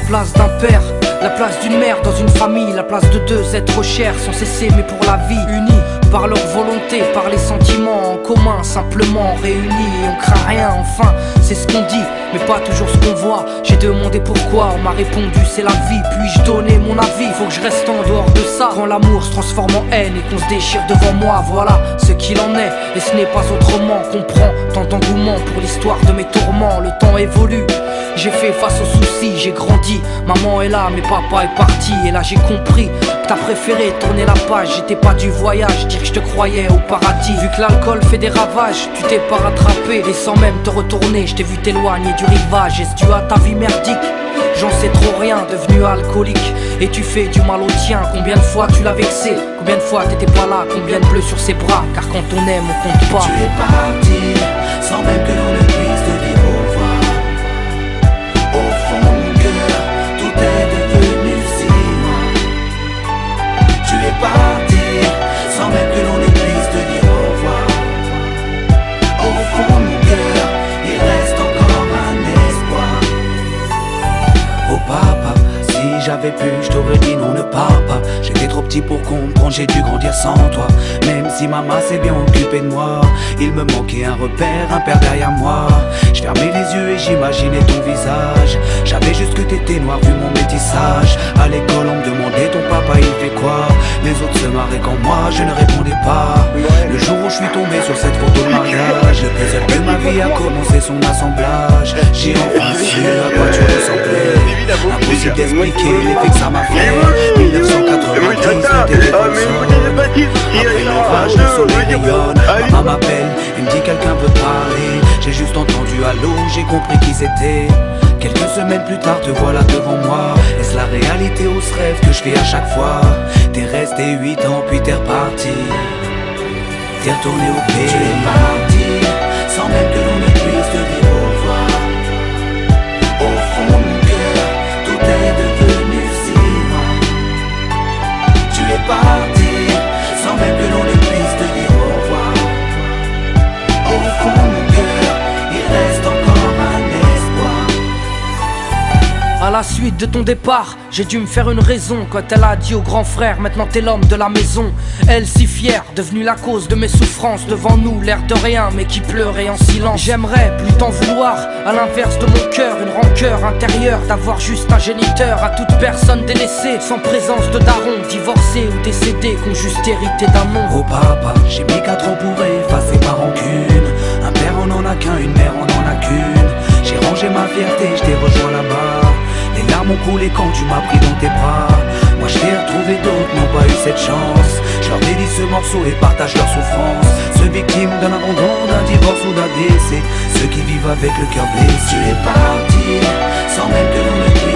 place d'un père, la place d'une mère dans une famille, la place de deux êtres chers sans cesser mais pour la vie, unis par leur volonté, par les sentiments en commun, simplement réunis et on craint rien. Enfin, c'est ce qu'on dit, mais pas toujours ce qu'on voit. J'ai demandé pourquoi, on m'a répondu c'est la vie. Puis-je donner mon avis, faut que je reste en dehors de ça. Quand l'amour se transforme en haine et qu'on se déchire devant moi, voilà ce qu'il en est. Et ce n'est pas autrement, comprends tant d'engouement pour l'histoire de mes tourments. Le temps évolue, j'ai fait face aux soucis, j'ai grandi. Maman est là, mais papa est parti. Et là j'ai compris que t'as préféré tourner la page. J'étais pas du voyage, dire que je te croyais au paradis. Vu que l'alcool fait des ravages, tu t'es pas rattrapé. Et sans même te retourner, je t'ai vu t'éloigner du rivage. Est-ce dû à ta vie merdique? J'en sais trop rien, devenu alcoolique. Et tu fais du mal au tien. Combien de fois tu l'as vexé? Combien de fois t'étais pas là? Combien de bleus sur ses bras? Car quand on aime, on compte pas. Tu es parti, sans même que l'on ne puisse te dire au revoir. Au fond de mon cœur, tout est devenu si noir. Tu es parti, sans même que l'on ne puisse te dire au revoir. Au fond de mon cœur, il reste encore un espoir. Oh papa, si j'avais pu, je t'aurais dit non, ne pars pas. J'étais trop petit pour comprendre, j'ai dû grandir sans toi. Même si maman s'est bien occupée de moi, il me manquait un repère, un père derrière moi. Je fermais les yeux et j'imaginais ton visage. J'avais juste que t'étais noir vu mon métissage. À l'école on me demandait ton papa il fait quoi. Les autres se marraient quand moi je ne répondais pas. Le jour où je suis tombé sur cette photo de mariage, le plaisir de ma vie a commencé son assemblage. J'ai enfin su à quoi tu ressemblais. Impossible d'expliquer l'effet que ça m'a fait. 1990, le téléphone sonne. Après l'orage, le soleil rayonne. Maman m'appelle, il me dit quelqu'un veut te parler. J'ai juste entendu allô, j'ai compris qui c'était. Quelques semaines plus tard, te voilà devant moi. Est-ce la réalité ou ce rêve que je fais à chaque fois? T'es resté 8 ans puis t'es reparti. T'es retourné au pays. Tu es parti, sans même que l'on ne puisse te dire au revoir. Au fond de mon cœur, tout est devenu si noir. Tu es parti, sans même que l'on ne puisse te dire au revoir. Au fond de mon cœur, il reste encore un espoir. À la suite de ton départ, j'ai dû me faire une raison. Quand elle a dit au grand frère, maintenant t'es l'homme de la maison. Elle si fière, devenue la cause de mes souffrances. Devant nous, l'air de rien, mais qui pleurait en silence. J'aimerais plus t'en vouloir, à l'inverse de mon cœur. Une rancœur intérieure, d'avoir juste un géniteur. À toute personne délaissée, sans présence de daron. Divorcé ou décédé, qu'on juste hérité d'un nom. Oh papa, j'ai mis 4 ans pour effacer ma rancune. Un père on en a qu'un, une mère on en a qu'une. J'ai rangé ma fierté, je t'ai rejoint là-bas. Les larmes ont coulé quand tu m'as pris dans tes bras. Moi je t'ai retrouvé, d'autres n'ont pas eu cette chance. Je leur dédie ce morceau et partage leur souffrance. Ceux victimes d'un abandon, d'un divorce ou d'un décès. Ceux qui vivent avec le cœur blessé. Tu es parti, sans même que l'on ne puisse